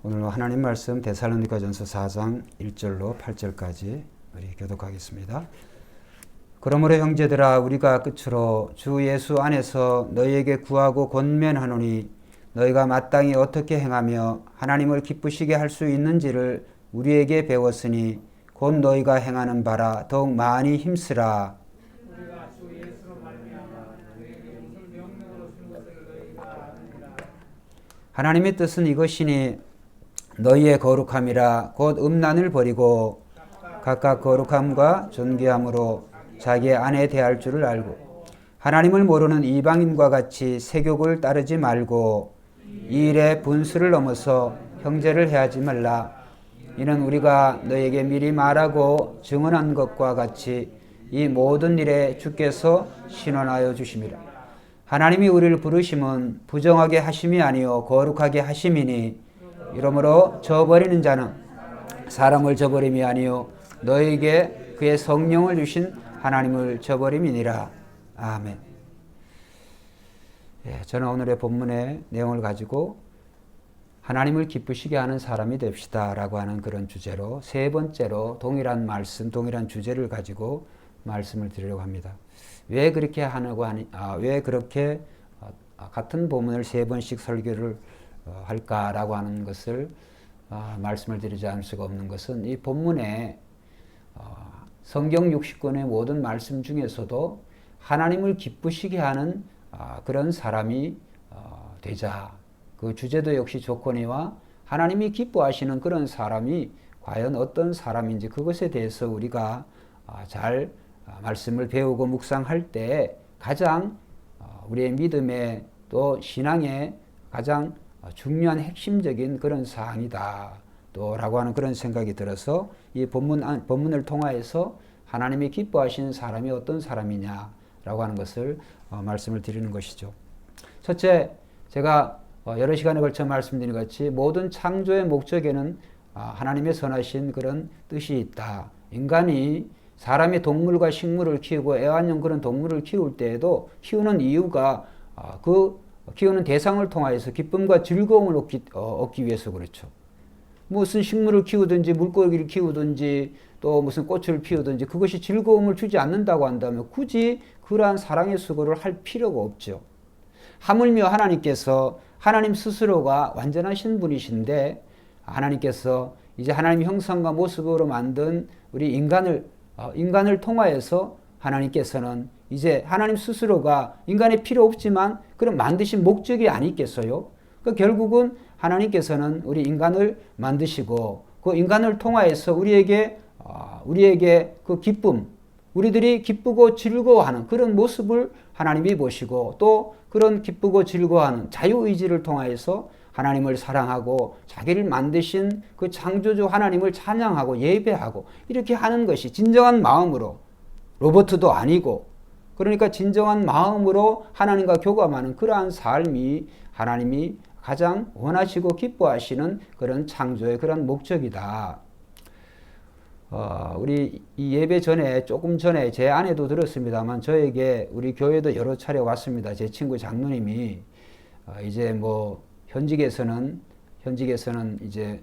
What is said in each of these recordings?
오늘 하나님 말씀 데살로니가전서 4장 1절로 8절까지 우리 교독하겠습니다. 그러므로 형제들아 우리가 끝으로 주 예수 안에서 너희에게 구하고 권면하노니 너희가 마땅히 어떻게 행하며 하나님을 기쁘시게 할 수 있는지를 우리에게 배웠으니 곧 너희가 행하는 바라 더욱 많이 힘쓰라. 우리가 주 예수로 말미암아 너희에게 무슨 명령으로 준 것을 너희가 아느니라. 하나님의 뜻은 이것이니 너희의 거룩함이라 곧 음란을 버리고 각각 거룩함과 존귀함으로 자기의 아내 대할 줄을 알고 하나님을 모르는 이방인과 같이 세욕을 따르지 말고 이 일에 분수를 넘어서 형제를 해하지 말라. 이는 우리가 너에게 미리 말하고 증언한 것과 같이 이 모든 일에 주께서 신원하여 주심이라. 하나님이 우리를 부르심은 부정하게 하심이 아니요 거룩하게 하심이니 이러므로 저버리는 자는 사람을 저버림이 아니요 너에게 그의 성령을 주신 하나님을 저버림이니라. 아멘. 저는 오늘의 본문의 내용을 가지고 하나님을 기쁘시게 하는 사람이 됩시다 라고 하는 그런 주제로 세 번째로 동일한 말씀, 동일한 주제를 가지고 말씀을 드리려고 합니다. 왜 그렇게 하냐고 왜 그렇게 같은 본문을 세 번씩 설교를 할까라고 하는 것을 말씀을 드리지 않을 수가 없는 것은 이 본문에 성경 60권의 모든 말씀 중에서도 하나님을 기쁘시게 하는 그런 사람이 되자. 그 주제도 역시 조건이와 하나님이 기뻐하시는 그런 사람이 과연 어떤 사람인지 그것에 대해서 우리가 잘 말씀을 배우고 묵상할 때 가장 우리의 믿음의 또 신앙의 가장 중요한 핵심적인 그런 사항이다 또 라고 하는 그런 생각이 들어서 이 본문을 통하여서 하나님이 기뻐하시는 사람이 어떤 사람이냐라고 하는 것을 말씀을 드리는 것이죠. 첫째, 제가 여러 시간에 걸쳐 말씀드린 것 같이 모든 창조의 목적에는 하나님의 선하신 그런 뜻이 있다. 인간이 사람이 동물과 식물을 키우고 애완용 그런 동물을 키울 때에도 키우는 이유가 그 키우는 대상을 통하여서 기쁨과 즐거움을 얻기 위해서 그렇죠. 무슨 식물을 키우든지 물고기를 키우든지 또 무슨 꽃을 피우든지 그것이 즐거움을 주지 않는다고 한다면 굳이 그러한 사랑의 수고를 할 필요가 없죠. 하물며 하나님 스스로가 완전하신 분이신데 하나님께서 이제 하나님 형상과 모습으로 만든 우리 인간을 통하여서 하나님께서는 이제 하나님 스스로가 인간의 필요 없지만 그런 만드신 목적이 아니겠어요? 그러니까 결국은 하나님께서는 우리 인간을 만드시고 그 인간을 통하여서 우리에게 그 기쁨, 우리들이 기쁘고 즐거워하는 그런 모습을 하나님이 보시고 또 그런 기쁘고 즐거워하는 자유의지를 통하여서 하나님을 사랑하고 자기를 만드신 그 창조주 하나님을 찬양하고 예배하고 이렇게 하는 것이 진정한 마음으로 로봇도 아니고 그러니까 진정한 마음으로 하나님과 교감하는 그러한 삶이 하나님이 가장 원하시고 기뻐하시는 그런 창조의 그런 목적이다. 우리 이 예배 전에 조금 전에 제 아내도 들었습니다만 저에게 우리 교회도 여러 차례 왔습니다. 제 친구 장로님이 이제 뭐 현직에서는 이제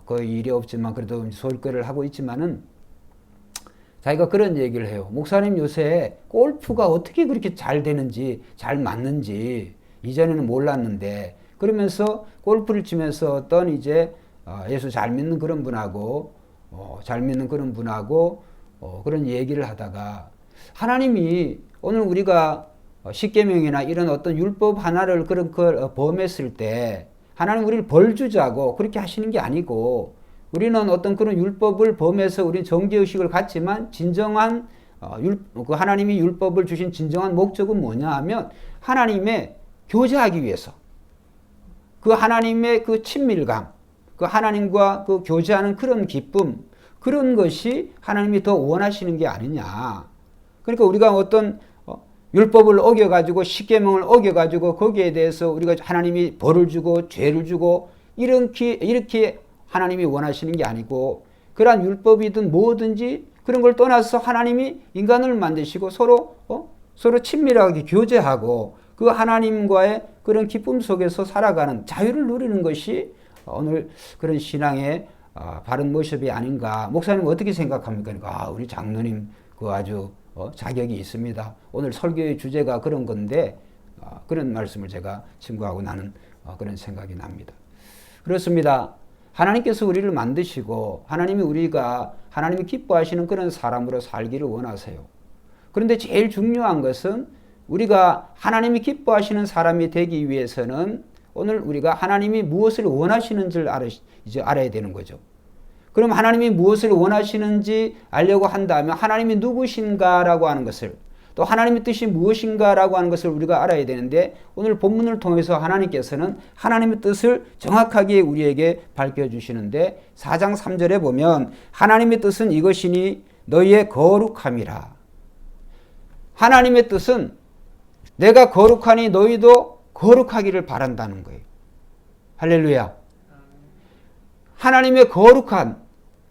거의 일이 없지만 그래도 소일거리를 하고 있지만은 자기가 그런 얘기를 해요. 목사님 요새 골프가 어떻게 그렇게 잘 되는지 잘 맞는지 이전에는 몰랐는데 그러면서 골프를 치면서 어떤 이제 예수 잘 믿는 그런 분하고 그런 얘기를 하다가 하나님이 오늘 우리가 십계명이나 이런 어떤 율법 하나를 그런 걸 범했을 때 하나님 우리를 벌 주자고 그렇게 하시는 게 아니고 우리는 어떤 그런 율법을 범해서 우리는 정죄의식을 갖지만 진정한 그 하나님이 율법을 주신 진정한 목적은 뭐냐 하면 하나님의 교제하기 위해서 그 하나님의 그 친밀감 그 하나님과 그 교제하는 그런 기쁨 그런 것이 하나님이 더 원하시는 게 아니냐. 그러니까 우리가 어떤 율법을 어겨가지고 십계명을 어겨가지고 거기에 대해서 우리가 하나님이 벌을 주고 죄를 주고 이렇게 하나님이 원하시는 게 아니고 그러한 율법이든 뭐든지 그런 걸 떠나서 하나님이 인간을 만드시고 서로 친밀하게 교제하고 그 하나님과의 그런 기쁨 속에서 살아가는 자유를 누리는 것이 오늘 그런 신앙의 바른 모습이 아닌가. 목사님 어떻게 생각합니까? 그러니까 우리 장로님 그 아주 자격이 있습니다. 오늘 설교의 주제가 그런 건데 그런 말씀을 제가 친구하고 나는 그런 생각이 납니다. 그렇습니다. 하나님께서 우리를 만드시고 하나님이 기뻐하시는 그런 사람으로 살기를 원하세요. 그런데 제일 중요한 것은 우리가 하나님이 기뻐하시는 사람이 되기 위해서는 오늘 우리가 하나님이 무엇을 원하시는지를 이제 알아야 되는 거죠. 그럼 하나님이 무엇을 원하시는지 알려고 한다면 하나님이 누구신가라고 하는 것을, 또 하나님의 뜻이 무엇인가라고 하는 것을 우리가 알아야 되는데, 오늘 본문을 통해서 하나님께서는 하나님의 뜻을 정확하게 우리에게 밝혀주시는데 4장 3절에 보면 하나님의 뜻은 이것이니 너희의 거룩함이라. 하나님의 뜻은 내가 거룩하니 너희도 거룩하기를 바란다는 거예요. 할렐루야. 하나님의 거룩한,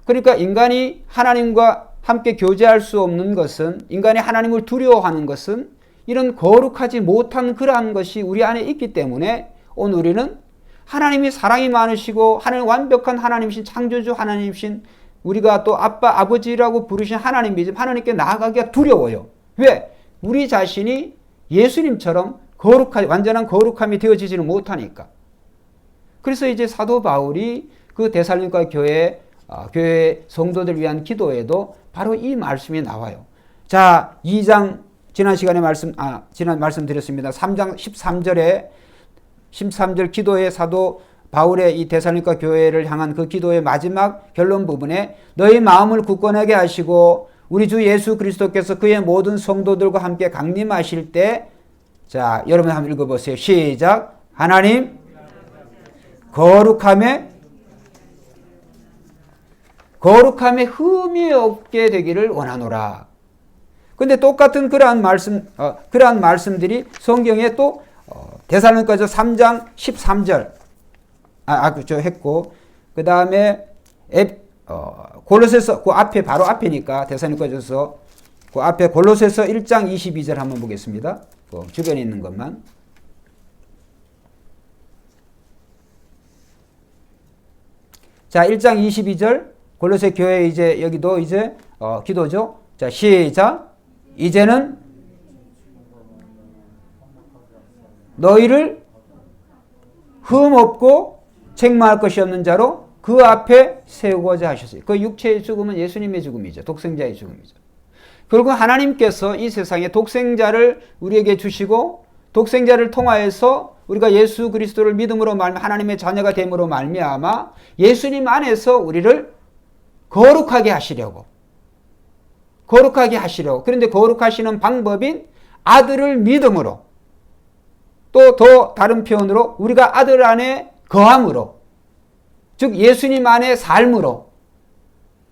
그러니까 인간이 하나님과 함께 교제할 수 없는 것은, 인간이 하나님을 두려워하는 것은 이런 거룩하지 못한 그러한 것이 우리 안에 있기 때문에 오늘 우리는 하나님이 사랑이 많으시고 하나님 완벽한 하나님이신 창조주 하나님이신 우리가 또 아빠 아버지라고 부르신 하나님이지만 하나님께 나아가기가 두려워요. 왜? 우리 자신이 예수님처럼 완전한 거룩함이 되어지지는 못하니까. 그래서 이제 사도 바울이 그 데살로니가 교회 성도들 위한 기도에도 바로 이 말씀이 나와요. 자, 2장 지난 말씀드렸습니다. 3장 13절 기도의 사도 바울의 이 데살로니가 교회를 향한 그 기도의 마지막 결론 부분에 너희 마음을 굳건하게 하시고 우리 주 예수 그리스도께서 그의 모든 성도들과 함께 강림하실 때, 자, 여러분 한번 읽어보세요. 시작. 하나님 거룩함에 흠이 없게 되기를 원하노라. 근데 똑같은 그러한 말씀들이 성경에 또 데살로니가서 3장 13절 했고, 그 다음에 골로새서 그 앞에 바로 앞이니까 데살로니가서 그 앞에 골로새서 1장 22절 한번 보겠습니다. 그 주변에 있는 것만. 자, 1장 22절 골로새 교회 이제 여기도 이제 기도죠. 자, 시작. 이제는 너희를 흠 없고 책망할 것이 없는 자로 그 앞에 세우고자 하셨어요. 그 육체의 죽음은 예수님의 죽음이죠. 독생자의 죽음이죠. 결국 하나님께서 이 세상에 독생자를 우리에게 주시고 독생자를 통하여서 우리가 예수 그리스도를 믿음으로 하나님의 자녀가 됨으로 말미암아 예수님 안에서 우리를 거룩하게 하시려고. 그런데 거룩하시는 방법인 아들을 믿음으로, 또 더 다른 표현으로 우리가 아들 안에 거함으로, 즉 예수님 안에 삶으로,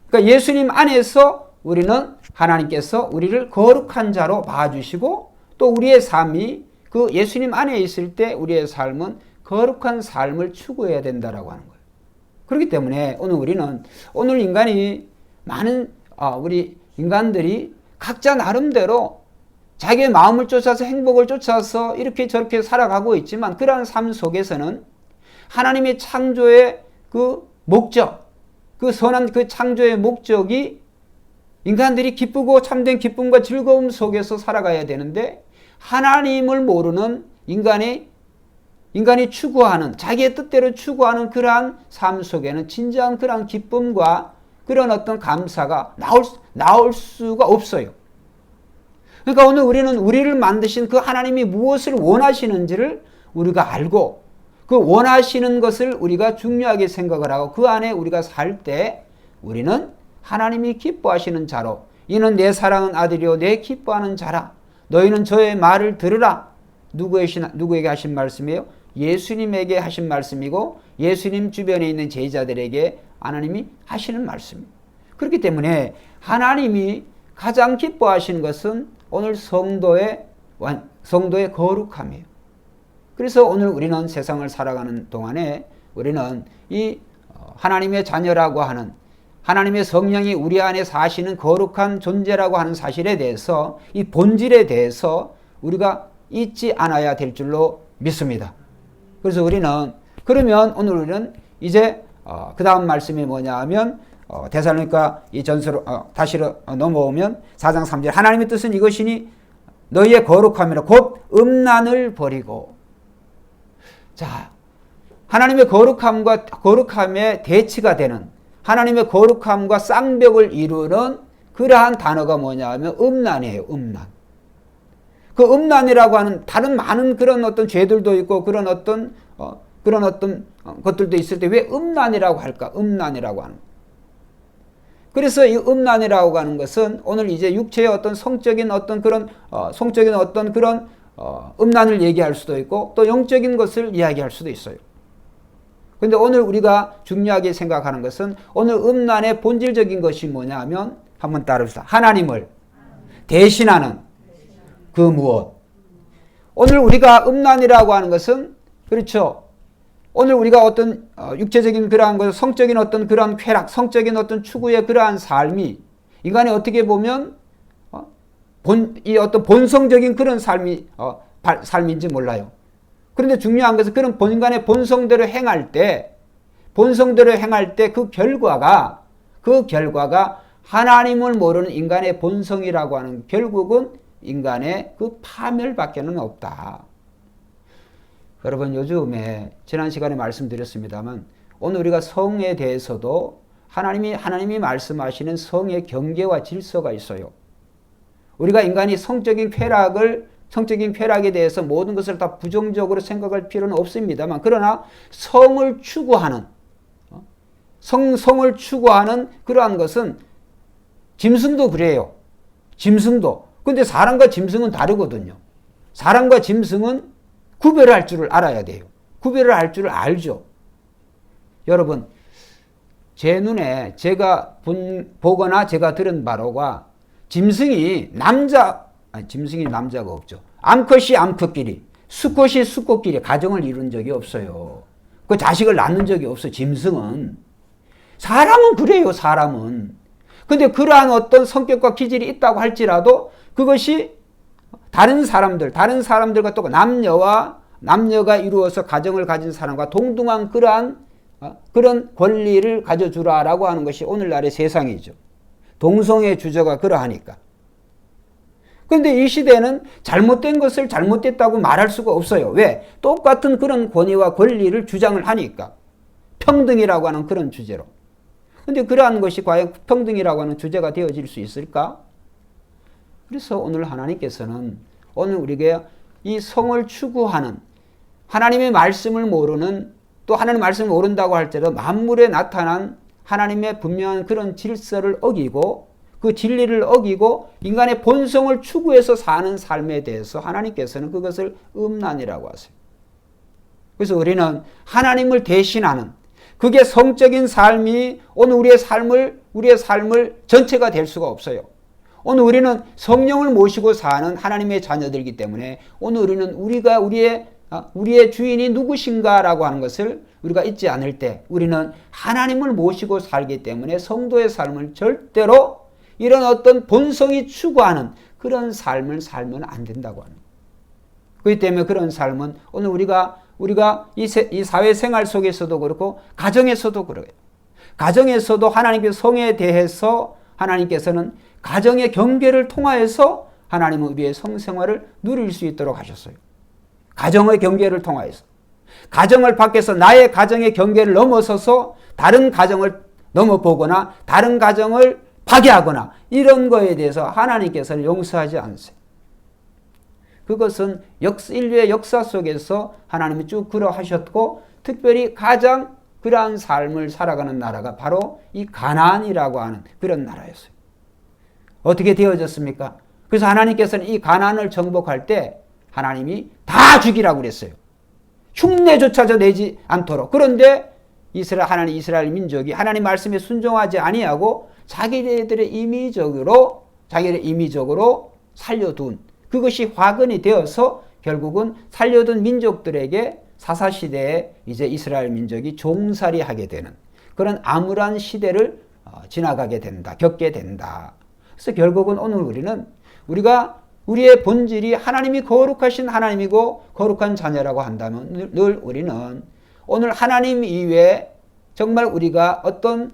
그러니까 예수님 안에서 우리는 하나님께서 우리를 거룩한 자로 봐주시고, 또 우리의 삶이 그 예수님 안에 있을 때 우리의 삶은 거룩한 삶을 추구해야 된다라고 하는 거예요. 그렇기 때문에 오늘 인간이 우리 인간들이 각자 나름대로 자기의 마음을 쫓아서 행복을 쫓아서 이렇게 저렇게 살아가고 있지만, 그러한 삶 속에서는 하나님의 창조의 그 목적, 그 선한 그 창조의 목적이 인간들이 기쁘고 참된 기쁨과 즐거움 속에서 살아가야 되는데, 하나님을 모르는 인간이 추구하는, 자기의 뜻대로 추구하는 그러한 삶 속에는 진정한 그러한 기쁨과 그런 어떤 감사가 나올 수가 없어요. 그러니까 오늘 우리를 만드신 그 하나님이 무엇을 원하시는지를 우리가 알고, 그 원하시는 것을 우리가 중요하게 생각을 하고 그 안에 우리가 살 때 우리는 하나님이 기뻐하시는 자로, 이는 내 사랑하는 아들이요 내 기뻐하는 자라, 너희는 저의 말을 들으라. 누구에게 하신 말씀이에요? 예수님에게 하신 말씀이고, 예수님 주변에 있는 제자들에게 하나님이 하시는 말씀입니다. 그렇기 때문에 하나님이 가장 기뻐하시는 것은 오늘 성도의 거룩함이에요. 그래서 오늘 우리는 세상을 살아가는 동안에 우리는 이 하나님의 자녀라고 하는, 하나님의 성령이 우리 안에 사시는 거룩한 존재라고 하는 사실에 대해서, 이 본질에 대해서 우리가 잊지 않아야 될 줄로 믿습니다. 그래서 그러면 오늘 우리는 이제 그 다음 말씀이 뭐냐 하면 데살로니가 이 전서로 다시 넘어오면 4장 3절 하나님의 뜻은 이것이니 너희의 거룩함이라 곧 음란을 버리고. 자, 하나님의 거룩함과 거룩함의 대치가 되는 하나님의 거룩함과 쌍벽을 이루는 그러한 단어가 뭐냐 하면 음란이에요. 음란. 그 음란이라고 하는 다른 많은 그런 어떤 죄들도 있고 그런 어떤 것들도 있을 때 왜 음란이라고 할까? 음란이라고 하는. 그래서 이 음란이라고 하는 것은 오늘 이제 육체의 어떤 성적인 어떤 그런 음란을 얘기할 수도 있고 또 영적인 것을 이야기할 수도 있어요. 근데 오늘 우리가 중요하게 생각하는 것은 오늘 음란의 본질적인 것이 뭐냐 하면 한번 따라합시다. 하나님을 대신하는 그 무엇. 오늘 우리가 음란이라고 하는 것은 그렇죠. 오늘 우리가 어떤 육체적인 그러한 것, 성적인 어떤 그러한 쾌락, 성적인 어떤 추구의 그러한 삶이 인간이 어떻게 보면 이 어떤 본성적인 그런 삶인지 몰라요. 그런데 중요한 것은 그런 인간의 본성대로 행할 때 그 결과가 하나님을 모르는 인간의 본성이라고 하는 결국은 인간의 그 파멸밖에는 없다. 여러분 요즘에 지난 시간에 말씀드렸습니다만 오늘 우리가 성에 대해서도 하나님이 말씀하시는 성의 경계와 질서가 있어요. 우리가 인간이 성적인 쾌락에 대해서 모든 것을 다 부정적으로 생각할 필요는 없습니다만 그러나 성을 추구하는 그러한 것은 짐승도 그래요. 짐승도. 근데 사람과 짐승은 다르거든요. 사람과 짐승은 구별을 할 줄을 알아야 돼요. 구별을 할 줄을 알죠. 여러분, 제 눈에 제가 보거나 제가 들은 바로가 짐승이 남자가 없죠. 암컷이 암컷끼리, 수컷이 수컷끼리 가정을 이룬 적이 없어요. 그 자식을 낳는 적이 없어요. 짐승은. 사람은 그래요. 사람은. 근데 그러한 어떤 성격과 기질이 있다고 할지라도 그것이 다른 사람들과 똑같고 남녀가 이루어서 가정을 가진 사람과 동등한 그런 권리를 가져주라라고 하는 것이 오늘날의 세상이죠. 동성애 주제가 그러하니까. 그런데 이 시대는 잘못된 것을 잘못됐다고 말할 수가 없어요. 왜? 똑같은 그런 권위와 권리를 주장을 하니까. 평등이라고 하는 그런 주제로. 그런데 그러한 것이 과연 평등이라고 하는 주제가 되어질 수 있을까? 그래서 오늘 하나님께서는 오늘 우리에게 이 성을 추구하는 하나님의 말씀을 모르는 또 하나님의 말씀을 모른다고 할지라도 만물에 나타난 하나님의 분명한 그런 질서를 어기고 그 진리를 어기고 인간의 본성을 추구해서 사는 삶에 대해서 하나님께서는 그것을 음란이라고 하세요. 그래서 우리는 하나님을 대신하는 그게 성적인 삶이 오늘 우리의 삶을 전체가 될 수가 없어요. 오늘 우리는 성령을 모시고 사는 하나님의 자녀들이기 때문에 오늘 우리는 우리의 주인이 누구신가라고 하는 것을 우리가 잊지 않을 때 우리는 하나님을 모시고 살기 때문에 성도의 삶을 절대로 이런 어떤 본성이 추구하는 그런 삶을 살면 안 된다고 하는 거예요. 그렇기 때문에 그런 삶은 오늘 우리가 이 사회생활 속에서도 그렇고 가정에서도 그래요. 가정에서도 하나님께서 성에 대해서 하나님께서는 가정의 경계를 통하여서 하나님은 우리의 성생활을 누릴 수 있도록 하셨어요. 가정의 경계를 통하여서. 가정을 밖에서 나의 가정의 경계를 넘어서서 다른 가정을 넘어보거나 다른 가정을 파괴하거나 이런 거에 대해서 하나님께서는 용서하지 않으세요. 그것은 인류의 역사 속에서 하나님이 쭉 그러하셨고 특별히 가장 그러한 삶을 살아가는 나라가 바로 이 가나안이라고 하는 그런 나라였어요. 어떻게 되어졌습니까? 그래서 하나님께서는 이 가나안을 정복할 때 하나님이 다 죽이라고 그랬어요. 흉내조차도 내지 않도록. 그런데 이스라엘 민족이 하나님 말씀에 순종하지 아니하고 자기들의 임의적으로 살려둔 그것이 화근이 되어서 결국은 살려둔 민족들에게 사사시대에 이제 이스라엘 민족이 종살이하게 되는 그런 암울한 시대를 지나가게 된다. 겪게 된다. 그래서 결국은 오늘 우리의 본질이 하나님이 거룩하신 하나님이고 거룩한 자녀라고 한다면 늘 우리는 오늘 하나님 이외에 정말 우리가 어떤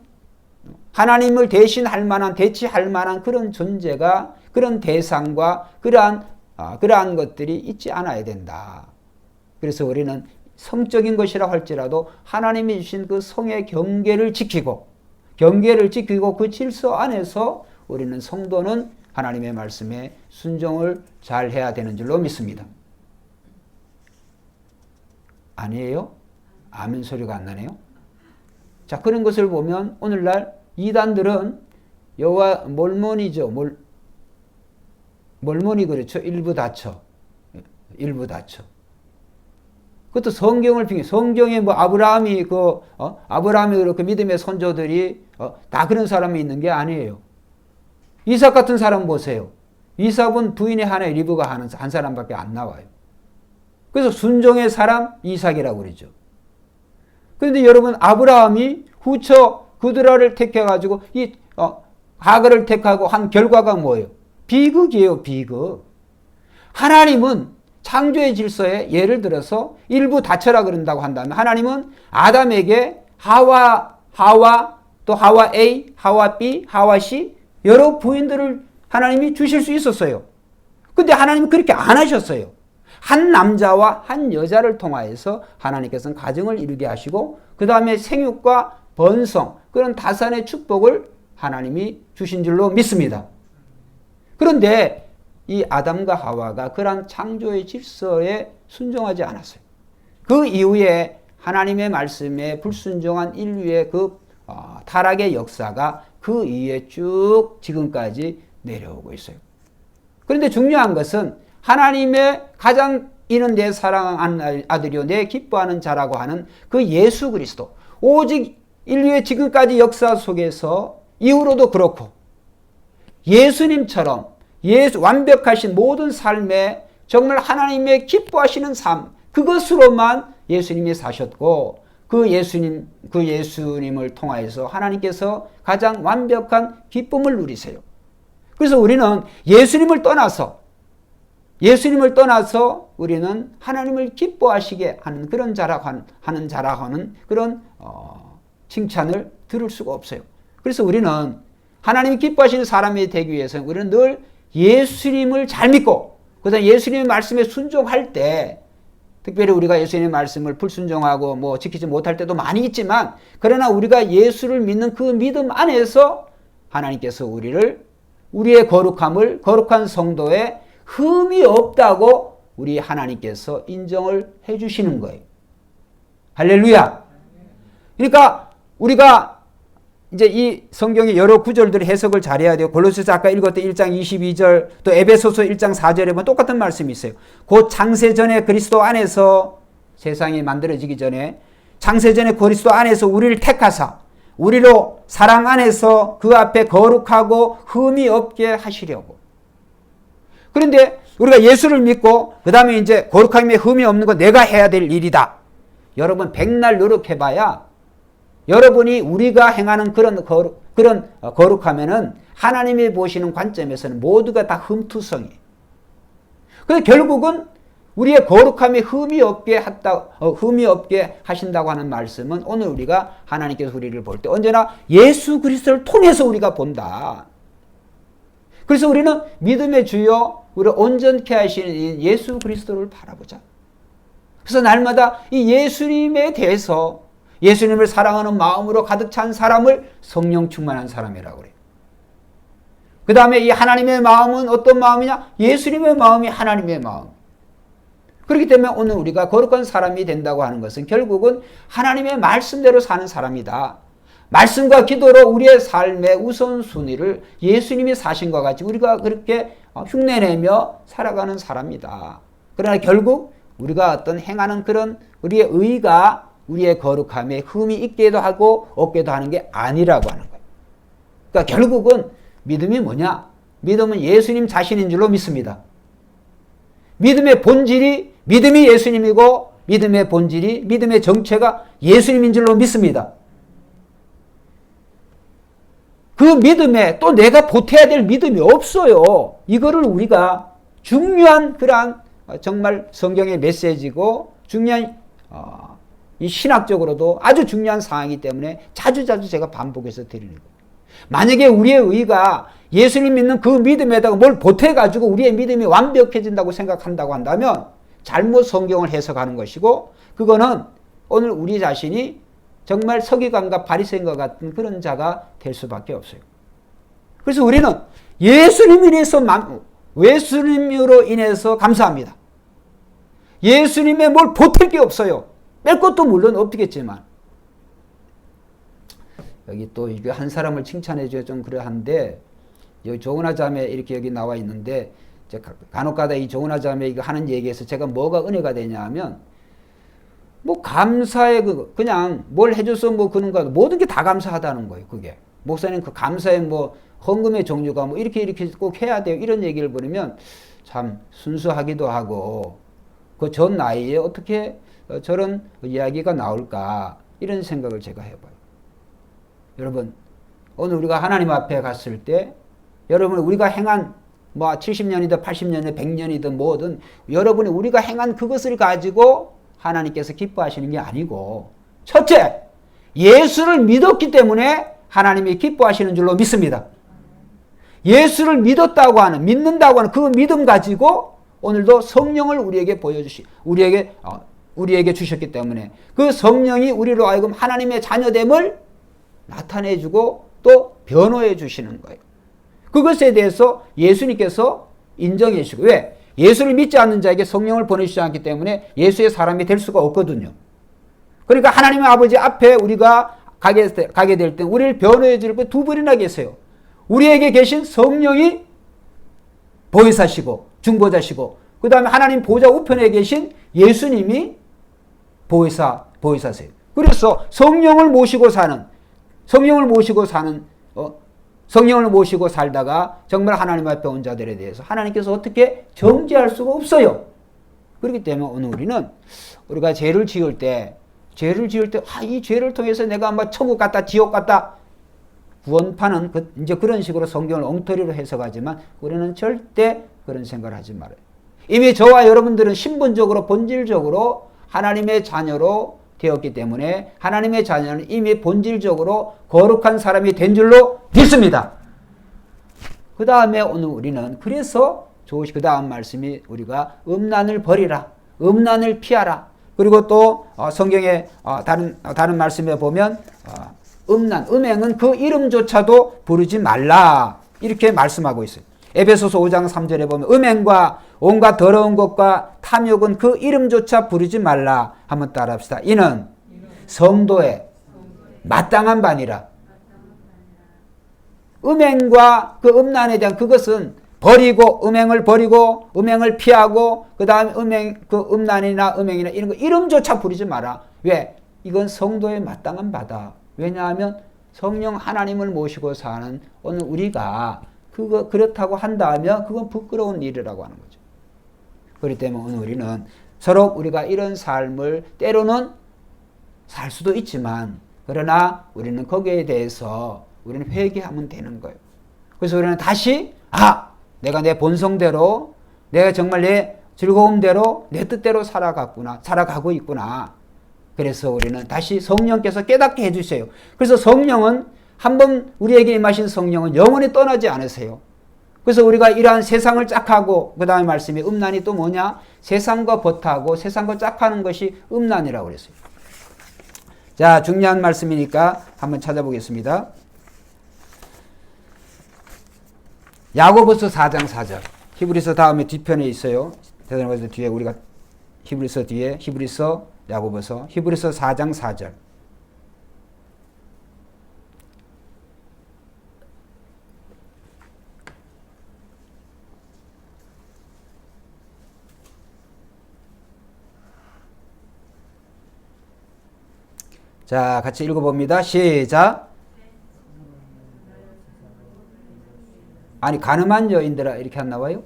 하나님을 대신할 만한, 대치할 만한 그런 존재가, 그런 대상과 그러한 것들이 있지 않아야 된다. 그래서 우리는 성적인 것이라 할지라도 하나님이 주신 그 성의 경계를 지키고 그 질서 안에서 우리는 성도는 하나님의 말씀에 순종을 잘 해야 되는 줄로 믿습니다. 아니에요? 아멘 소리가 안 나네요. 자, 그런 것을 보면 오늘날 이단들은 여호와 몰몬이죠. 몰몬이 그렇죠. 일부 다쳐. 그것도 성경을 빙의. 성경에 뭐 아브라함이 그렇게 믿음의 선조들이 다 그런 사람이 있는 게 아니에요. 이삭 같은 사람 보세요. 이삭은 부인의 하나의 리브가 하는 한 사람밖에 안 나와요. 그래서 순종의 사람 이삭이라고 그러죠. 그런데 여러분 아브라함이 후처 그드라를 택해가지고 하갈을 택하고 한 결과가 뭐예요? 비극이에요. 비극. 하나님은 창조의 질서에 예를 들어서 일부 다쳐라 그런다고 한다면 하나님은 아담에게 하와 또 하와 A, 하와 B, 하와 C 여러 부인들을 하나님이 주실 수 있었어요. 근데 하나님은 그렇게 안 하셨어요. 한 남자와 한 여자를 통하여서 하나님께서는 가정을 이루게 하시고 그 다음에 생육과 번성 그런 다산의 축복을 하나님이 주신 줄로 믿습니다. 그런데 이 아담과 하와가 그러한 창조의 질서에 순종하지 않았어요. 그 이후에 하나님의 말씀에 불순종한 인류의 그 타락의 역사가 그 이후에 쭉 지금까지 내려오고 있어요. 그런데 중요한 것은 하나님의 가장 이는 내 사랑하는 아들이요 내 기뻐하는 자라고 하는 그 예수 그리스도 오직 인류의 지금까지 역사 속에서 이후로도 그렇고 예수님처럼 완벽하신 모든 삶에 정말 하나님의 기뻐하시는 삶 그것으로만 예수님이 사셨고 그 예수님을 통하여서 하나님께서 가장 완벽한 기쁨을 누리세요. 그래서 우리는 예수님을 떠나서 우리는 하나님을 기뻐하시게 하는 그런 자라고 하는 그런 칭찬을 들을 수가 없어요. 그래서 우리는 하나님이 기뻐하시는 사람이 되기 위해서는 우리는 늘 예수님을 잘 믿고 그다음에 예수님의 말씀에 순종할 때 특별히 우리가 예수님의 말씀을 불순종하고 지키지 못할 때도 많이 있지만 그러나 우리가 예수를 믿는 그 믿음 안에서 하나님께서 우리의 거룩한 성도에 흠이 없다고 우리 하나님께서 인정을 해 주시는 거예요. 할렐루야. 그러니까 우리가 이제 이 성경의 여러 구절들의 해석을 잘해야 돼요. 골로새서 아까 읽었던 1장 22절 또 에베소서 1장 4절에 보면 똑같은 말씀이 있어요. 곧 창세전에 그리스도 안에서 세상이 만들어지기 전에 창세전에 그리스도 안에서 우리를 택하사 우리로 사랑 안에서 그 앞에 거룩하고 흠이 없게 하시려고. 그런데 우리가 예수를 믿고 그 다음에 이제 거룩함에 흠이 없는 건 내가 해야 될 일이다. 여러분 백날 노력해봐야 여러분이 우리가 행하는 그런 거룩하면은 하나님이 보시는 관점에서는 모두가 다 흠투성이에요. 그래서 결국은 우리의 거룩함에 흠이 없게 하신다고 하는 말씀은 오늘 우리가 하나님께서 우리를 볼 때 언제나 예수 그리스도를 통해서 우리가 본다. 그래서 우리는 믿음의 주여 우리를 온전케 하시는 예수 그리스도를 바라보자. 그래서 날마다 이 예수님에 대해서 예수님을 사랑하는 마음으로 가득 찬 사람을 성령 충만한 사람이라고 그래요. 그 다음에 이 하나님의 마음은 어떤 마음이냐? 예수님의 마음이 하나님의 마음. 그렇기 때문에 오늘 우리가 거룩한 사람이 된다고 하는 것은 결국은 하나님의 말씀대로 사는 사람이다. 말씀과 기도로 우리의 삶의 우선순위를 예수님이 사신 것 같이 우리가 그렇게 흉내내며 살아가는 사람이다. 그러나 결국 우리가 어떤 행하는 그런 우리의 의가 우리의 거룩함에 흠이 있게도 하고 없게도 하는 게 아니라고 하는 거예요. 그러니까 결국은 믿음이 뭐냐? 믿음은 예수님 자신인 줄로 믿습니다. 믿음의 본질이 믿음이 예수님이고 믿음의 본질이 믿음의 정체가 예수님인 줄로 믿습니다. 그 믿음에 또 내가 보태야 될 믿음이 없어요. 이거를 우리가 중요한 그러한 정말 성경의 메시지고 중요한 이 신학적으로도 아주 중요한 사항이기 때문에 자주자주 제가 반복해서 드리는 거예요. 만약에 우리의 의가 예수님 믿는 그 믿음에다가 뭘 보태가지고 우리의 믿음이 완벽해진다고 생각한다고 한다면 잘못 성경을 해석하는 것이고, 그거는 오늘 우리 자신이 정말 서기관과 바리새인과 같은 그런 자가 될 수밖에 없어요. 그래서 우리는 예수님으로 인해서 감사합니다. 예수님의 뭘 보탤 게 없어요. 뺄 것도 물론 없겠지만. 여기 또 이게 한 사람을 칭찬해 줘야 좀 그러한데, 여기 조은하 자매 이렇게 여기 나와 있는데, 간혹가다 이 조은하 자매 이거 하는 얘기에서 제가 뭐가 은혜가 되냐 하면, 뭐 감사의 그냥 뭘 해줘서 뭐 그런 거 모든 게 다 감사하다는 거예요. 그게 목사님 그 감사의 뭐 헌금의 종류가 뭐 이렇게 꼭 해야 돼요. 이런 얘기를 들으면 참 순수하기도 하고, 그 전 나이에 어떻게 저런 이야기가 나올까 이런 생각을 제가 해봐요. 여러분, 오늘 우리가 하나님 앞에 갔을 때 여러분 우리가 행한 뭐 70년이든 80년이든 100년이든 뭐든 여러분이 우리가 행한 그것을 가지고 하나님께서 기뻐하시는 게 아니고, 첫째, 예수를 믿었기 때문에 하나님이 기뻐하시는 줄로 믿습니다. 예수를 믿는다고 하는 그 믿음 가지고 오늘도 성령을 우리에게 주셨기 때문에 그 성령이 우리로 하여금 하나님의 자녀됨을 나타내주고 또 변호해 주시는 거예요. 그것에 대해서 예수님께서 인정해 주시고, 왜? 예수를 믿지 않는 자에게 성령을 보내주지 않기 때문에 예수의 사람이 될 수가 없거든요. 그러니까 하나님의 아버지 앞에 우리가 가게 될 때 우리를 변호해 줄 분 두 분이나 계세요. 우리에게 계신 성령이 보혜사시고 중보자시고, 그 다음에 하나님 보좌 우편에 계신 예수님이 보혜사세요. 그래서 성령을 모시고 살다가 정말 하나님 앞에 온 자들에 대해서 하나님께서 어떻게 정죄할 수가 없어요. 그렇기 때문에 오늘 우리가 죄를 지을 때 이 죄를 통해서 내가 아마 천국 갔다 지옥 갔다 구원파는 이제 그런 식으로 성경을 엉터리로 해석하지만 우리는 절대 그런 생각을 하지 말아요. 이미 저와 여러분들은 신분적으로 본질적으로 하나님의 자녀로 되었기 때문에 하나님의 자녀는 이미 본질적으로 거룩한 사람이 된 줄로 믿습니다. 그 다음에 오늘 우리는 그래서 그 다음 말씀이 우리가 음란을 버리라, 음란을 피하라. 그리고 또 성경의 다른 말씀에 보면 음행은 그 이름조차도 부르지 말라 이렇게 말씀하고 있어요. 에베소서 5장 3절에 보면 음행과 온갖 더러운 것과 탐욕은 그 이름조차 부르지 말라. 한번 따라합시다. 이는 성도의 마땅한 바니라. 음행과 그 음란에 대한 그것은 음행을 버리고 음행을 피하고 그 다음에 음란이나 음행이나 이런 거 이름조차 부르지 마라. 왜? 이건 성도의 마땅한 바다. 왜냐하면 성령 하나님을 모시고 사는 오늘 우리가 그렇다고 한다면 그건 부끄러운 일이라고 하는 거죠. 그렇기 때문에 오늘 우리는 서로 우리가 이런 삶을 때로는 살 수도 있지만, 그러나 우리는 거기에 대해서 우리는 회개하면 되는 거예요. 그래서 우리는 다시 내가 내 본성대로, 내가 정말 내 즐거움대로, 내 뜻대로 살아가고 있구나. 그래서 우리는 다시 성령께서 깨닫게 해주세요. 그래서 성령은 한번 우리에게 임하신 성령은 영원히 떠나지 않으세요. 그래서 우리가 이러한 세상을 짝하고, 그 다음에 말씀이 음란이 또 뭐냐? 세상과 버타고 세상과 짝하는 것이 음란이라고 그랬어요. 자, 중요한 말씀이니까 한번 찾아보겠습니다. 야고보서 4장 4절. 히브리서 다음에 뒤편에 있어요. 대단하서 뒤에 우리가 히브리서 뒤에 야고보서 4장 4절. 자, 같이 읽어봅니다. 시작. 아니, 가늠한 여인들아 이렇게 안 나와요?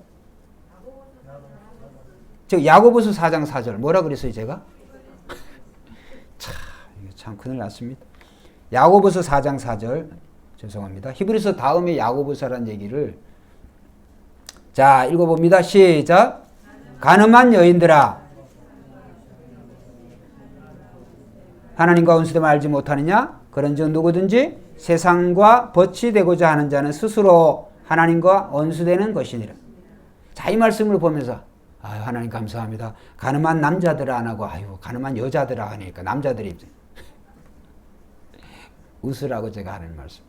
저 야고보서 4장 4절 뭐라 그랬어요 제가? 참 큰일 났습니다. 야고보서 4장 4절 죄송합니다. 히브리서 다음에 야고보서라는 얘기를 자 읽어봅니다. 시작. 가늠한 여인들아 하나님과 원수됨을 알지 못하느냐? 그런즉 누구든지 세상과 벗이 되고자 하는 자는 스스로 하나님과 원수되는 것이니라. 자, 이 말씀을 보면서 아유, 하나님 감사합니다. 가늠한 남자들아 안 하고 아유, 가늠한 여자들아 하니까 남자들이 웃으라고 제가 하는 말씀.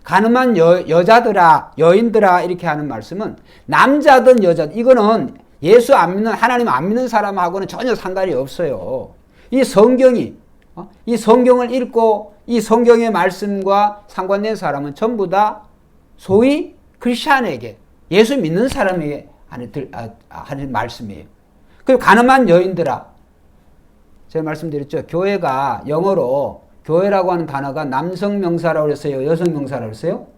가늠한 여자들아, 여인들아 이렇게 하는 말씀은 남자든 여자든 이거는 예수 안 믿는, 하나님 안 믿는 사람하고는 전혀 상관이 없어요. 이 성경이, 이 성경을 읽고 이 성경의 말씀과 상관된 사람은 전부 다 소위 크리스찬에게, 예수 믿는 사람에게 하는 말씀이에요. 그리고 가늠한 여인들아, 제가 말씀드렸죠. 교회가 영어로 교회라고 하는 단어가 남성 명사라고 그랬어요? 여성 명사라고 그랬어요?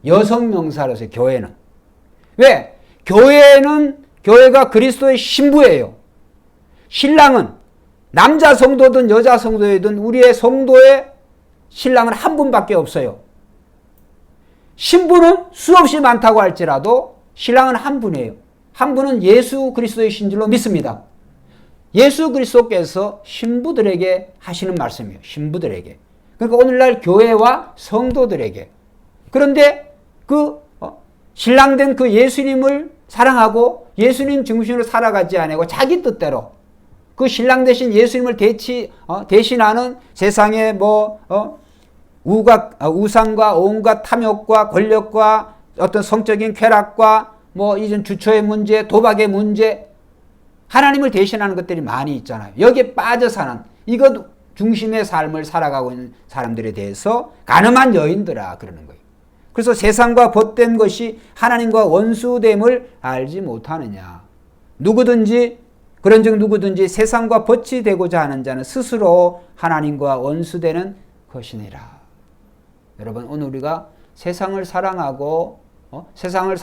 여성 명사라고 했어요. 교회는. 왜? 교회가 그리스도의 신부예요. 신랑은 남자 성도든 여자 성도이든 우리의 성도의 신랑은 한 분밖에 없어요. 신부는 수없이 많다고 할지라도 신랑은 한 분이에요. 한 분은 예수 그리스도의 신줄로 믿습니다. 예수 그리스도께서 신부들에게 하시는 말씀이에요. 신부들에게. 그러니까 오늘날 교회와 성도들에게. 그런데 신랑된 그 예수님을 사랑하고 예수님 중심으로 살아가지 않고 자기 뜻대로 그 신랑 대신 예수님을 대신하는 세상의 우상과 온갖 탐욕과 권력과 어떤 성적인 쾌락과 이전 주초의 문제, 도박의 문제, 하나님을 대신하는 것들이 많이 있잖아요. 여기에 빠져 사는 이것 중심의 삶을 살아가고 있는 사람들에 대해서 가늠한 여인들아 그러는 거예요. 그래서 세상과 벗된 것이 하나님과 원수됨을 알지 못하느냐. 그런즉 누구든지 세상과 벗이 되고자 하는 자는 스스로 하나님과 원수되는 것이니라. 여러분, 오늘 우리가 세상을 사랑하고 세상을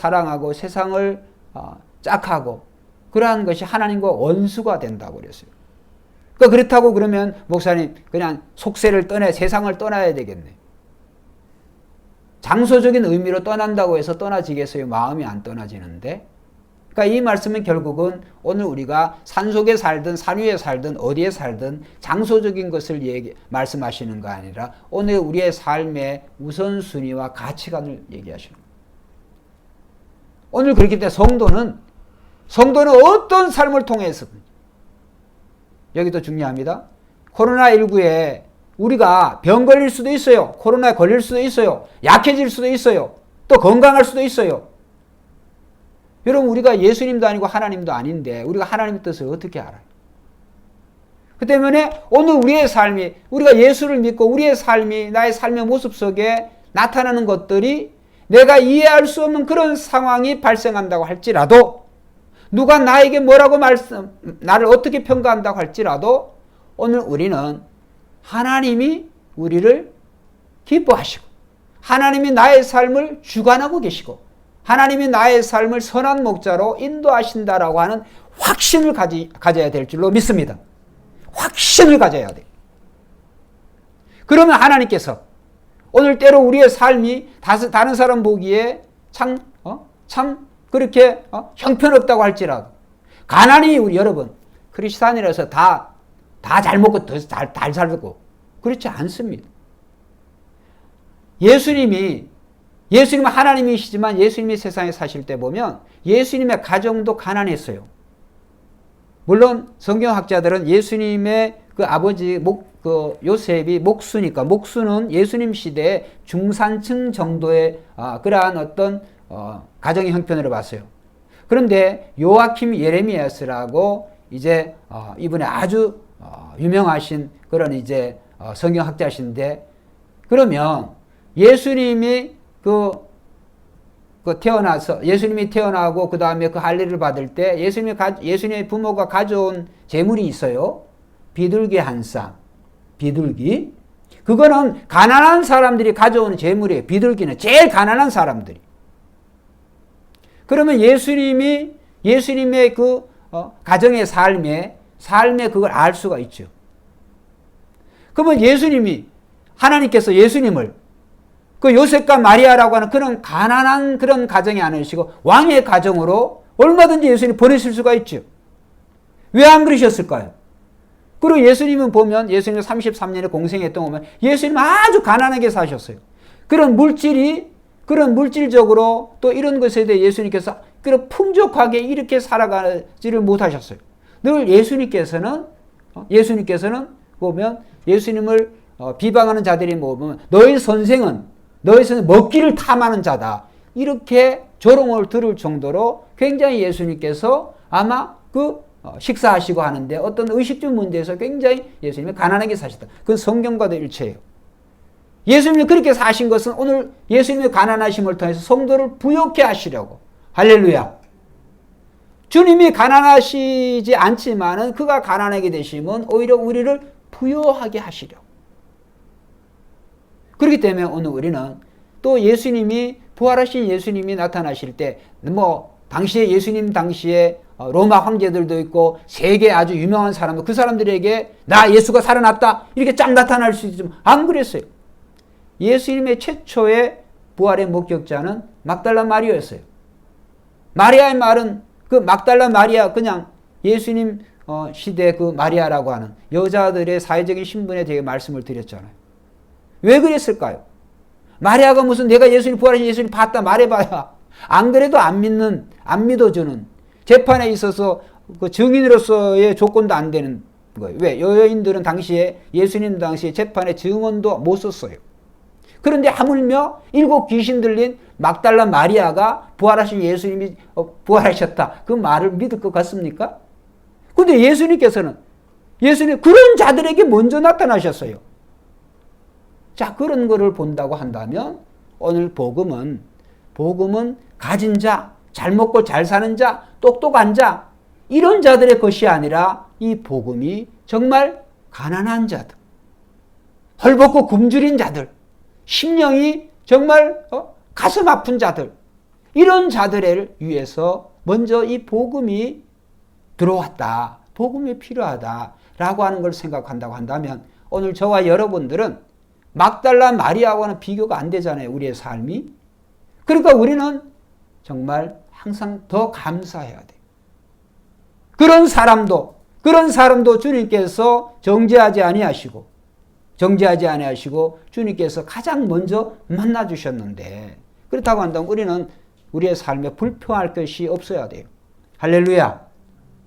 짝하고 그러한 것이 하나님과 원수가 된다고 그랬어요. 그렇다고 그러면 목사님 그냥 속세를 세상을 떠나야 되겠네. 장소적인 의미로 떠난다고 해서 떠나지겠어요? 마음이 안 떠나지는데. 그러니까 이 말씀은 결국은 오늘 우리가 산속에 살든 산 위에 살든 어디에 살든 장소적인 것을 말씀하시는 거 아니라 오늘 우리의 삶의 우선순위와 가치관을 얘기하시는 거예요. 오늘 그렇기 때문에 성도는 어떤 삶을 통해서 여기도 중요합니다. 코로나19에 우리가 병 걸릴 수도 있어요. 코로나에 걸릴 수도 있어요. 약해질 수도 있어요. 또 건강할 수도 있어요. 여러분, 우리가 예수님도 아니고 하나님도 아닌데 우리가 하나님의 뜻을 어떻게 알아요? 그 때문에 오늘 우리의 삶이, 우리가 예수를 믿고 우리의 삶이 나의 삶의 모습 속에 나타나는 것들이 내가 이해할 수 없는 그런 상황이 발생한다고 할지라도, 누가 나에게 나를 어떻게 평가한다고 할지라도 오늘 우리는 하나님이 우리를 기뻐하시고 하나님이 나의 삶을 주관하고 계시고 하나님이 나의 삶을 선한 목자로 인도하신다라고 하는 확신을 가져야 될 줄로 믿습니다. 확신을 가져야 돼요. 그러면 하나님께서 오늘 때로 우리의 삶이 다른 사람 보기에 참 그렇게 형편없다고 할지라도, 가난이 여러분 크리스찬이라서 다 잘 먹고 잘 살고 그렇지 않습니다. 예수님은 하나님이시지만 예수님이 세상에 사실 때 보면 예수님의 가정도 가난했어요. 물론 성경학자들은 예수님의 그 아버지 요셉이 목수니까, 목수는 예수님 시대의 중산층 정도의 그러한 어떤 가정의 형편으로 봤어요. 그런데 요아킴 예레미야스라고 이제 이분의 아주 유명하신 그런 이제 성경학자신데, 그러면 예수님이 예수님이 태어나고 그 다음에 그 할례를 받을 때 예수님의 부모가 가져온 재물이 있어요. 비둘기 한 쌍. 비둘기. 그거는 가난한 사람들이 가져오는 재물이에요. 비둘기는 제일 가난한 사람들이. 그러면 예수님의 가정의 삶에 그걸 알 수가 있죠. 그러면 하나님께서 예수님을 그 요셉과 마리아라고 하는 그런 가난한 그런 가정이 아니시고 왕의 가정으로 얼마든지 예수님 보내실 수가 있죠. 왜 안 그러셨을까요? 그리고 예수님은 보면 예수님 33년에 공생했던 거 보면 예수님은 아주 가난하게 사셨어요. 그런 물질적으로 또 이런 것에 대해 예수님께서 그런 풍족하게 이렇게 살아가지를 못하셨어요. 늘 예수님께서는 보면 예수님을 비방하는 자들이 보면 너희 선생은 먹기를 탐하는 자다. 이렇게 조롱을 들을 정도로 굉장히 예수님께서 아마 식사하시고 하는데 어떤 의식주 문제에서 굉장히 예수님이 가난하게 사셨다. 그건 성경과도 일치해요. 예수님이 그렇게 사신 것은 오늘 예수님의 가난하심을 통해서 성도를 부욕해 하시려고. 할렐루야. 주님이 가난하시지 않지만은 그가 가난하게 되시면 오히려 우리를 부요하게 하시려고. 그렇기 때문에 오늘 우리는 또 예수님이 부활하신 예수님이 나타나실 때 당시에 예수님 당시에 로마 황제들도 있고 세계 아주 유명한 사람들 그 사람들에게 나 예수가 살아났다 이렇게 쫙 나타날 수 있지만 안 그랬어요. 예수님의 최초의 부활의 목격자는 막달라 마리아였어요. 마리아의 말은 그 막달라 마리아 그냥 예수님 시대 그 마리아라고 하는 여자들의 사회적인 신분에 대해 말씀을 드렸잖아요. 왜 그랬을까요? 마리아가 무슨 내가 예수님 부활하신 예수님 봤다 말해봐야 안 그래도 안 믿어주는 재판에 있어서 그 증인으로서의 조건도 안 되는 거예요. 왜? 여인들은 당시에 예수님 당시에 재판에 증언도 못 썼어요. 그런데 하물며 7 귀신 들린 막달라 마리아가 부활하신 예수님이 부활하셨다. 그 말을 믿을 것 같습니까? 그런데 예수님 그런 자들에게 먼저 나타나셨어요. 자, 그런 거를 본다고 한다면 오늘 복음은 가진 자, 잘 먹고 잘 사는 자, 똑똑한 자 이런 자들의 것이 아니라 이 복음이 정말 가난한 자들, 헐벗고 굶주린 자들, 심령이 정말 가슴 아픈 자들 이런 자들을 위해서 먼저 이 복음이 들어왔다. 복음이 필요하다라고 하는 걸 생각한다고 한다면 오늘 저와 여러분들은 막달라 마리아와는 비교가 안 되잖아요. 우리의 삶이. 그러니까 우리는 정말 항상 더 감사해야 돼요. 그런 사람도 주님께서 정죄하지 아니하시고 주님께서 가장 먼저 만나주셨는데 그렇다고 한다면 우리는 우리의 삶에 불평할 것이 없어야 돼요. 할렐루야.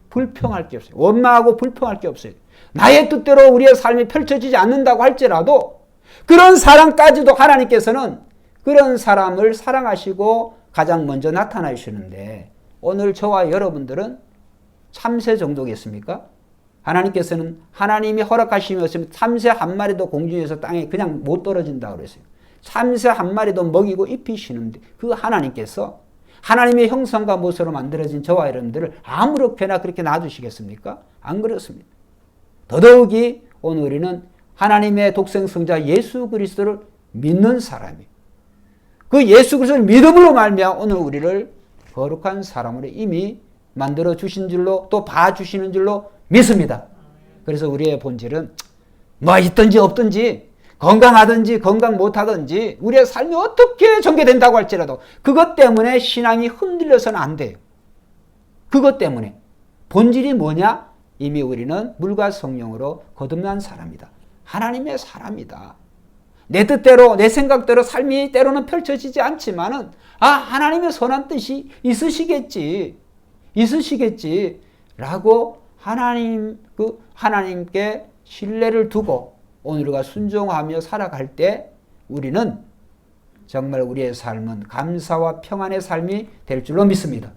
불평할 게 없어요. 원망하고 불평할 게 없어요. 나의 뜻대로 우리의 삶이 펼쳐지지 않는다고 할지라도 그런 사람까지도 하나님께서는 그런 사람을 사랑하시고 가장 먼저 나타나시는데 오늘 저와 여러분들은 참새 정도겠습니까? 하나님께서는 하나님이 허락하시면 참새 한 마리도 공중에서 땅에 그냥 못 떨어진다고 그랬어요. 참새 한 마리도 먹이고 입히시는데 그 하나님께서 하나님의 형상과 모습으로 만들어진 저와 여러분들을 아무렇게나 그렇게 놔두시겠습니까? 안 그렇습니다. 더더욱이 오늘 우리는 하나님의 독생성자 예수 그리스도를 믿는 사람이에요. 그 예수 그리스도를 믿음으로 말미암아 오늘 우리를 거룩한 사람으로 이미 만들어 주신 줄로 또 봐주시는 줄로 믿습니다. 그래서 우리의 본질은 뭐 있든지 없든지 건강하든지 건강 못하든지 우리의 삶이 어떻게 전개된다고 할지라도 그것 때문에 신앙이 흔들려서는 안 돼요. 그것 때문에 본질이 뭐냐? 이미 우리는 물과 성령으로 거듭난 사람이다. 하나님의 사람이다. 내 뜻대로 내 생각대로 삶이 때로는 펼쳐지지 않지만은 하나님의 선한 뜻이 있으시겠지 라고 하나님께 신뢰를 두고 오늘과 순종하며 살아갈 때 우리는 정말 우리의 삶은 감사와 평안의 삶이 될 줄로 믿습니다.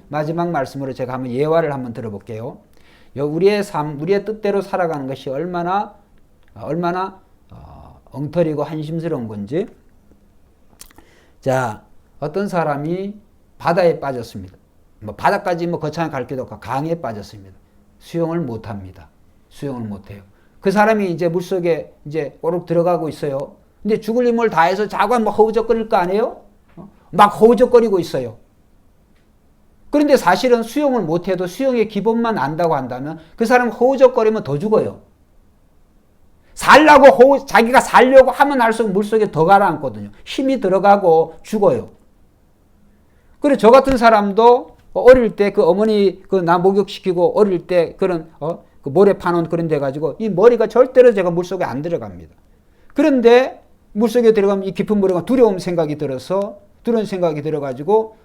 마지막 말씀으로 제가 한번 예화를 한번 들어볼게요. 우리의 삶, 우리의 뜻대로 살아가는 것이 얼마나 엉터리고 한심스러운 건지. 자, 어떤 사람이 바다에 빠졌습니다. 바다까지 거창하게 갈 길도 없고 강에 빠졌습니다. 수영을 못합니다. 수영을 못해요. 그 사람이 이제 물속에 이제 꼬르륵 들어가고 있어요. 근데 죽을 힘을 다해서 자고 허우적거릴 거 아니에요? 막 허우적거리고 있어요. 그런데 사실은 수영을 못해도 수영의 기본만 안다고 한다면 그 사람 허우적거리면 더 죽어요. 자기가 살려고 하면 할수록 물속에 더 가라앉거든요. 힘이 들어가고 죽어요. 그래 저 같은 사람도 어릴 때 그 어머니 나 목욕시키고 어릴 때 그런 그 모래 파놓은 그런 데 가지고 이 머리가 절대로 제가 물속에 안 들어갑니다. 그런데 물속에 들어가면 이 깊은 물에 두려움 생각이 들어서 두려운 생각이 들어가지고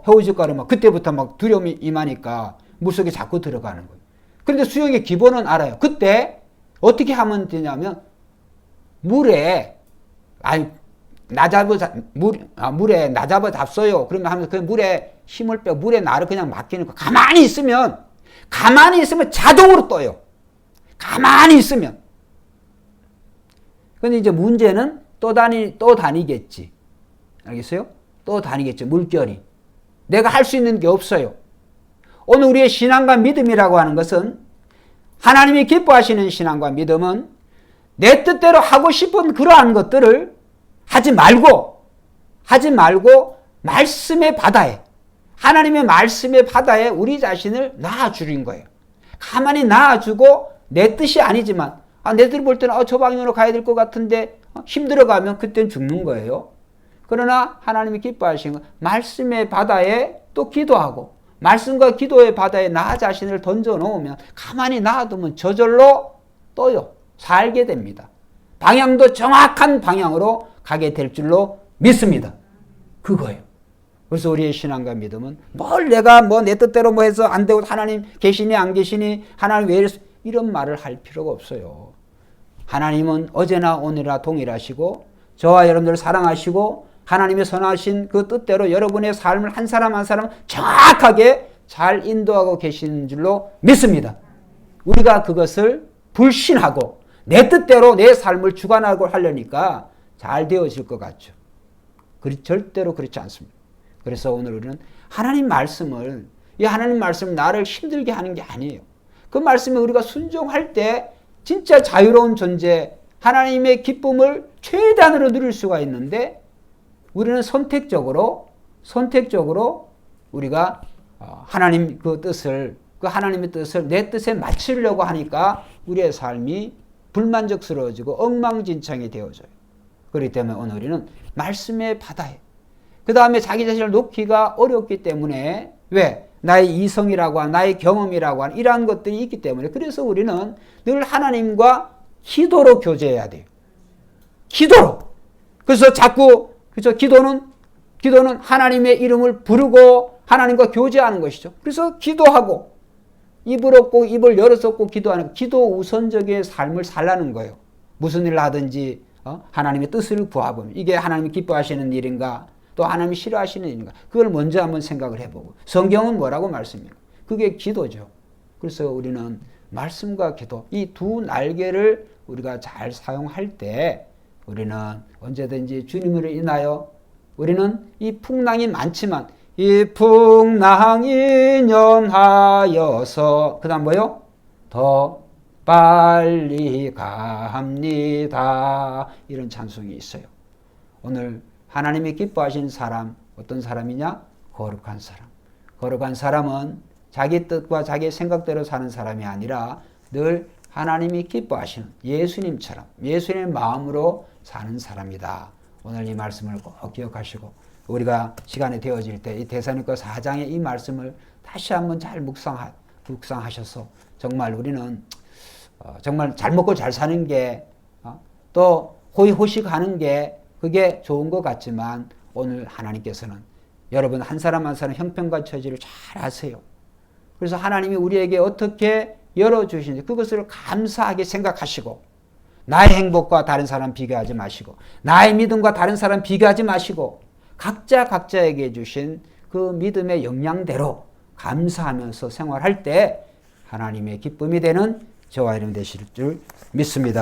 헤어질까를 막 그때부터 막 두려움이 임하니까 물속에 자꾸 들어가는 거예요. 그런데 수영의 기본은 알아요. 그때 어떻게 하면 되냐면 물에 물에 나 잡아 잡어요. 그러면 하면서 그 물에 힘을 빼고 물에 나를 그냥 맡기는 거. 가만히 있으면 자동으로 떠요. 가만히 있으면. 근데 이제 문제는 또 다니겠지. 알겠어요? 또 다니겠죠. 물결이. 내가 할 수 있는 게 없어요. 오늘 우리의 신앙과 믿음이라고 하는 것은 하나님이 기뻐하시는 신앙과 믿음은 내 뜻대로 하고 싶은 그러한 것들을 하지 말고 말씀의 바다에 하나님의 말씀의 바다에 우리 자신을 놔주는 거예요. 가만히 놔주고 내 뜻이 아니지만 내 뜻을 볼 때는 저 방향으로 가야 될 것 같은데 힘들어가면 그때는 죽는 거예요. 그러나 하나님이 기뻐하시는 건 말씀의 바다에 또 기도하고 말씀과 기도의 바다에 나 자신을 던져놓으면 가만히 놔두면 저절로 떠요. 살게 됩니다. 방향도 정확한 방향으로 가게 될 줄로 믿습니다. 그거예요. 그래서 우리의 신앙과 믿음은 내가 내 뜻대로 해서 안 되고 하나님 계시니 안 계시니 하나님 왜 이런 말을 할 필요가 없어요. 하나님은 어제나 오늘이나 동일하시고 저와 여러분들을 사랑하시고 하나님의 선하신 그 뜻대로 여러분의 삶을 한 사람 한 사람 정확하게 잘 인도하고 계시는 줄로 믿습니다. 우리가 그것을 불신하고 내 뜻대로 내 삶을 주관하고 하려니까 잘 되어질 것 같죠. 절대로 그렇지 않습니다. 그래서 오늘 우리는 하나님 말씀을 나를 힘들게 하는 게 아니에요. 그 말씀에 우리가 순종할 때 진짜 자유로운 존재, 하나님의 기쁨을 최대한으로 누릴 수가 있는데 우리는 선택적으로 우리가 하나님의 뜻을 내 뜻에 맞추려고 하니까 우리의 삶이 불만족스러워지고 엉망진창이 되어져요. 그렇기 때문에 오늘 우리는 말씀의 바다에 그 다음에 자기 자신을 놓기가 어렵기 때문에 왜? 나의 이성이라고 하는 나의 경험이라고 하는 이러한 것들이 있기 때문에 그래서 우리는 늘 하나님과 기도로 교제해야 돼요. 기도로. 그래서 자꾸 기도는 하나님의 이름을 부르고 하나님과 교제하는 것이죠. 그래서 기도하고 입을 열어서 꼭 기도하는 기도 우선적인 삶을 살라는 거예요. 무슨 일을 하든지 하나님의 뜻을 구하보면 이게 하나님이 기뻐하시는 일인가 또 하나님이 싫어하시는 일인가 그걸 먼저 한번 생각을 해보고 성경은 뭐라고 말씀해요? 그게 기도죠. 그래서 우리는 말씀과 기도 이 두 날개를 우리가 잘 사용할 때 우리는 언제든지 주님을 인하여 우리는 이 풍랑이 많지만 이 풍랑이 연하여서 그 다음 뭐요? 더 빨리 갑니다. 이런 찬송이 있어요. 오늘 하나님이 기뻐하시는 사람 어떤 사람이냐? 거룩한 사람. 거룩한 사람은 자기 뜻과 자기 생각대로 사는 사람이 아니라 늘 하나님이 기뻐하시는 예수님처럼 예수님의 마음으로 사는 사람이다. 오늘 이 말씀을 꼭 기억하시고 우리가 시간이 되어질 때 이 데살로니가 4장의 이 말씀을 다시 한번 잘 묵상하셔서 정말 우리는 정말 잘 먹고 잘 사는 게 또 호의호식하는 게 그게 좋은 것 같지만 오늘 하나님께서는 여러분 한 사람 한 사람 형편과 처지를 잘 아세요. 그래서 하나님이 우리에게 어떻게 열어주시는지 그것을 감사하게 생각하시고 나의 행복과 다른 사람 비교하지 마시고 나의 믿음과 다른 사람 비교하지 마시고 각자에게 주신 그 믿음의 역량대로 감사하면서 생활할 때 하나님의 기쁨이 되는 저와 여러분 되실 줄 믿습니다.